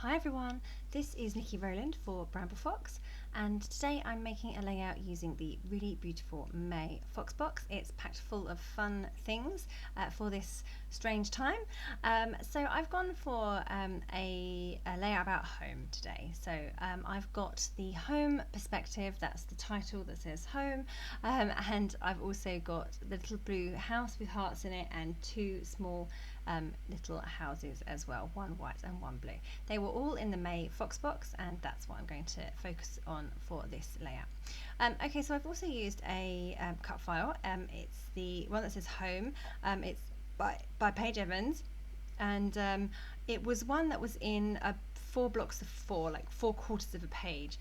Hi everyone, this is Niki for Bramble Fox, and today I'm making a layout using the really beautiful May Fox box. It's packed full of fun things for this strange time. So I've gone for a layout about home today. So I've got the home perspective, that's the title that says home, and I've also got the little blue house with hearts in it and two small little houses as well, one white and one blue. They were all in the May Fox box, and that's what I'm going to focus on for this layout. Okay, so I've also used a cut file. It's the one that says home. It's by Paige Evans, and it was one that was in 4 blocks of 4, like 4/4 of a page,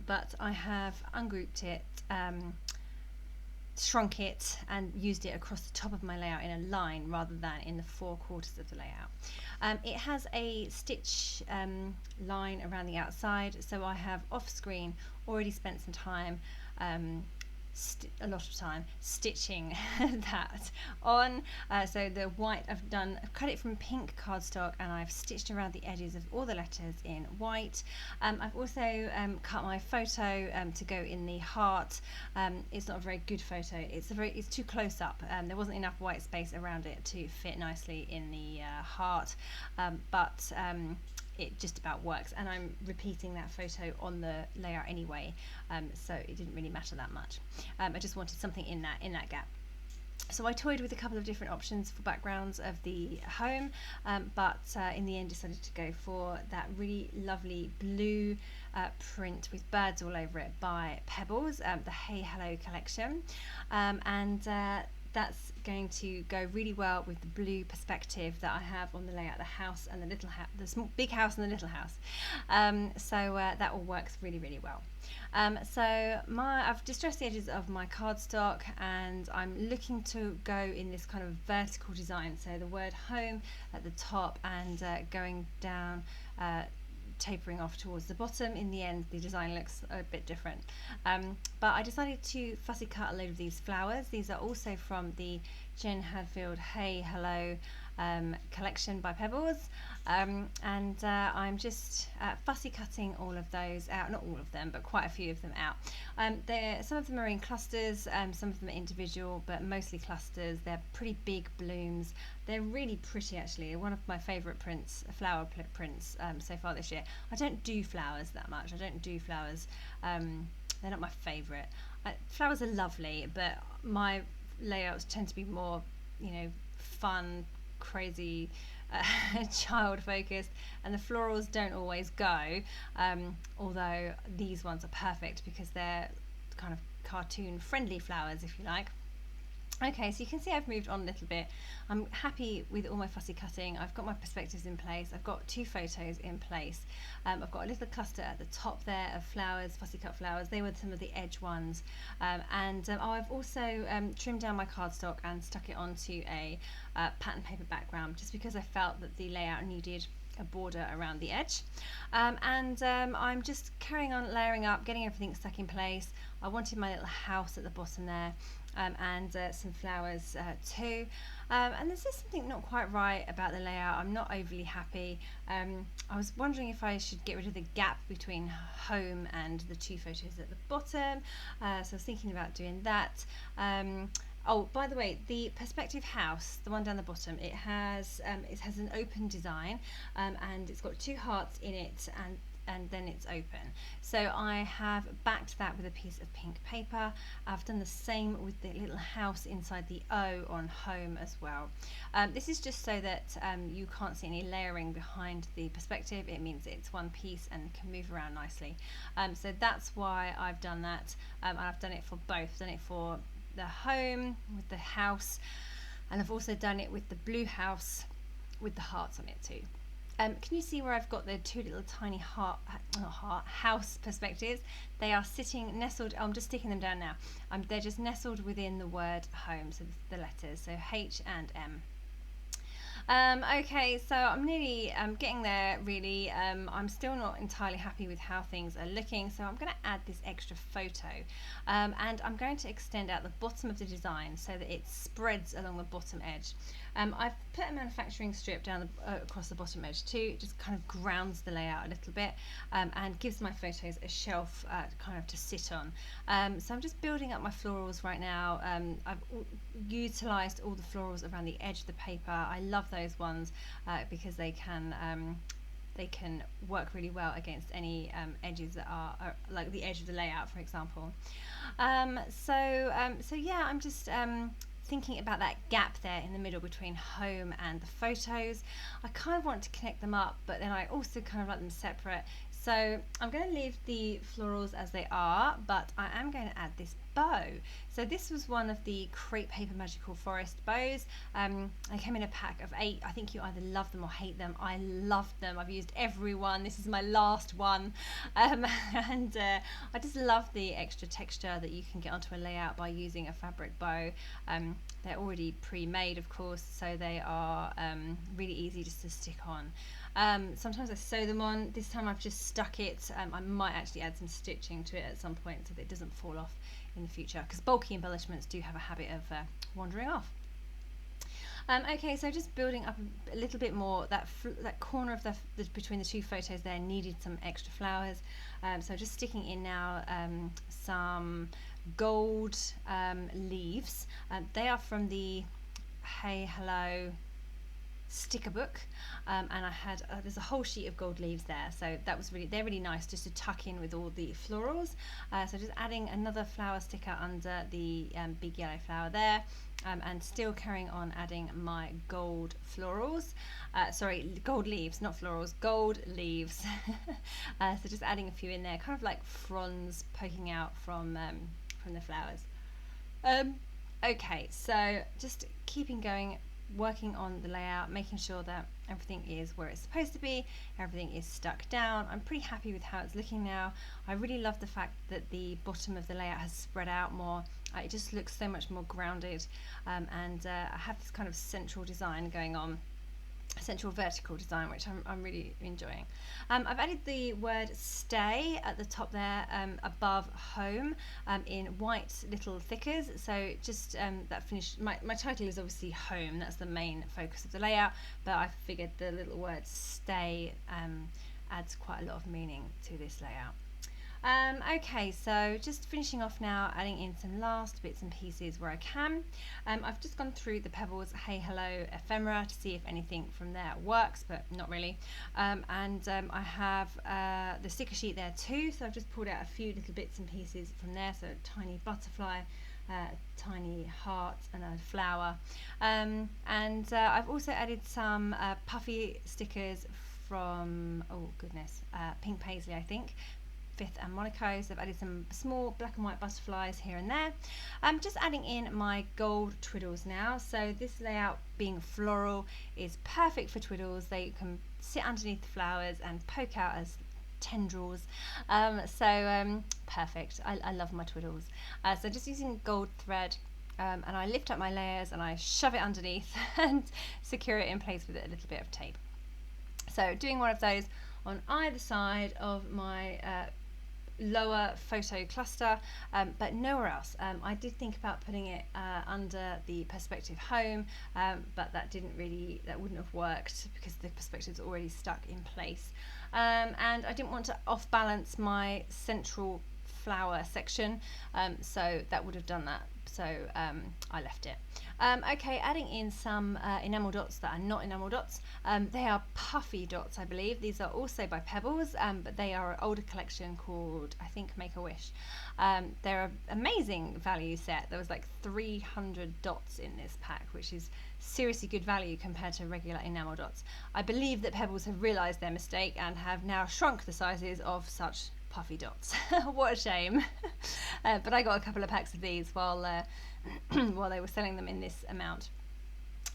but I have ungrouped it, shrunk it and used it across the top of my layout in a line rather than in the 4/4 of the layout. It has a stitch line around the outside, so I have off screen already spent some time, a lot of time stitching that on. So the white I've cut it from pink cardstock and I've stitched around the edges of all the letters in white. I've also cut my photo to go in the heart. It's not a very good photo, it's too close up. There wasn't enough white space around it to fit nicely in the heart, but it just about works, and I'm repeating that photo on the layout anyway, so it didn't really matter that much. I just wanted something in that gap. So I toyed with a couple of different options for backgrounds of the home, but in the end decided to go for that really lovely blue print with birds all over it by Pebbles, the Hey Hello collection, and that's going to go really well with the blue perspective that I have on the layout, the house and the little house, big house and the little house. So that all works really, really well. So I've distressed the edges of my cardstock, and I'm looking to go in this kind of vertical design. So the word home at the top and going down, tapering off towards the bottom. In the end, the design looks a bit different, but I decided to fussy cut a load of these flowers. These are also from the Jen Hadfield Hey Hello collection by Pebbles, and I'm just fussy cutting all of those out, not all of them, but quite a few of them out. Some of them are in clusters, some of them are individual, but mostly clusters. They're pretty big blooms. They're really pretty, actually. One of my favourite prints, flower prints so far this year. I don't do flowers that much. I don't do flowers. They're not my favourite. Flowers are lovely, but my layouts tend to be more, fun, crazy, child focused, and the florals don't always go, although these ones are perfect because they're kind of cartoon friendly flowers, if you like. Okay, so you can see I've moved on a little bit. I'm happy with all my fussy cutting. I've got my perspectives in place. I've got 2 photos in place. I've got a little cluster at the top there of flowers, fussy cut flowers. They were some of the edge ones. I've also trimmed down my cardstock and stuck it onto a pattern paper background, just because I felt that the layout needed a border around the edge. I'm just carrying on layering up, getting everything stuck in place. I wanted my little house at the bottom there, and some flowers too. And there's just something not quite right about the layout. I'm not overly happy. I was wondering if I should get rid of the gap between home and the 2 photos at the bottom. So I was thinking about doing that. Oh, by the way, the perspective house, the one down the bottom, it has an open design, and it's got 2 hearts in it, and then it's open. So I have backed that with a piece of pink paper. I've done the same with the little house inside the O on home as well. This is just so that you can't see any layering behind the perspective. It means it's one piece and can move around nicely. So that's why I've done that, and I've done it for both. I've done it for the home with the house, and I've also done it with the blue house with the hearts on it too. Can you see where I've got the 2 little tiny house perspectives? They are sitting nestled. I'm just sticking them down now. They're just nestled within the word home, so the letters, so H and M. Okay, so I'm nearly getting there, really. I'm still not entirely happy with how things are looking, so I'm going to add this extra photo, and I'm going to extend out the bottom of the design so that it spreads along the bottom edge. I've put a manufacturing strip down across the bottom edge too. It just kind of grounds the layout a little bit, and gives my photos a shelf kind of to sit on. So I'm just building up my florals right now. I've utilised all the florals around the edge of the paper. I love those ones because they can work really well against any edges that are like the edge of the layout, for example. So yeah, I'm just thinking about that gap there in the middle between home and the photos. I kind of want to connect them up, but then I also kind of like them separate. So I'm going to leave the florals as they are, but I am going to add this bow. So this was one of the Crepe Paper Magical Forest bows. They came in a pack of 8. I think you either love them or hate them. I loved them. I've used every one. This is my last one. And I just love the extra texture that you can get onto a layout by using a fabric bow. They're already pre-made, of course, so they are really easy just to stick on. Sometimes I sew them on. This time I've just stuck it. I might actually add some stitching to it at some point so that it doesn't fall off in the future, because bulky embellishments do have a habit of wandering off. Okay, so just building up a little bit more. That corner of the between the two photos there needed some extra flowers, so just sticking in now some gold leaves. They are from the Hey Hello sticker book, and I had there's a whole sheet of gold leaves there, so that was they're really nice just to tuck in with all the florals. So just adding another flower sticker under the big yellow flower there, and still carrying on adding my gold florals, sorry, gold leaves, not florals, gold leaves. So just adding a few in there, kind of like fronds poking out from the flowers. Okay, so just keeping going, working on the layout, making sure that everything is where it's supposed to be, everything is stuck down. I'm pretty happy with how it's looking now. I really love the fact that the bottom of the layout has spread out more. It just looks so much more grounded, and I have this kind of central design going on, central vertical design, which I'm really enjoying. I've added the word stay at the top there, above home, in white little thickers. So just that finished, my title is obviously home, that's the main focus of the layout, but I figured the little word stay adds quite a lot of meaning to this layout. Okay, so just finishing off now, adding in some last bits and pieces where I can. I've just gone through the Pebbles Hey Hello ephemera to see if anything from there works, but not really. I have the sticker sheet there too, so I've just pulled out a few little bits and pieces from there. So a tiny butterfly, tiny heart, and a flower. I've also added some puffy stickers from, oh goodness, Pink Paisley, I think. Fifth and Monaco. So I've added some small black and white butterflies here and there. I'm just adding in my gold twiddles now. So this layout, being floral, is perfect for twiddles. They can sit underneath the flowers and poke out as tendrils. Perfect. I love my twiddles. So just using gold thread, and I lift up my layers and I shove it underneath and secure it in place with a little bit of tape. So doing one of those on either side of my lower photo cluster, but nowhere else. I did think about putting it under the perspective home, but that wouldn't have worked because the perspective's already stuck in place. And I didn't want to off balance my central flower section, so that would have done that. So I left it. Okay, adding in some enamel dots that are not enamel dots. They are puffy dots, I believe. These are also by Pebbles, but they are an older collection called, I think, Make-A-Wish. They're an amazing value set. There was like 300 dots in this pack, which is seriously good value compared to regular enamel dots. I believe that Pebbles have realised their mistake and have now shrunk the sizes of such puffy dots. What a shame. But I got a couple of packs of these while they were selling them in this amount.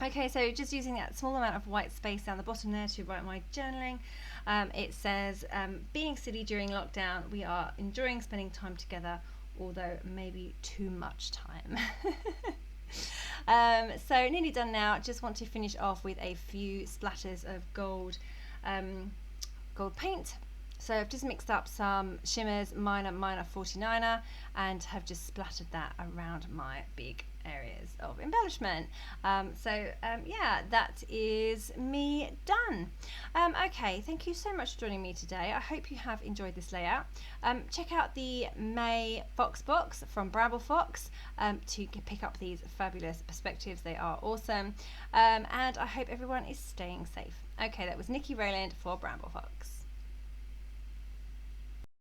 Okay, so just using that small amount of white space down the bottom there to write my journaling. It says, being silly during lockdown, we are enjoying spending time together, although maybe too much time. So nearly done now. Just want to finish off with a few splatters of gold paint. So I've just mixed up some shimmers, minor 49er, and have just splattered that around my big areas of embellishment. Yeah, that is me done. Okay, thank you so much for joining me today. I hope you have enjoyed this layout. Check out the May Fox box from Bramble Fox to pick up these fabulous perspectives. They are awesome. And I hope everyone is staying safe. Okay, that was Niki Rowland for Bramble Fox.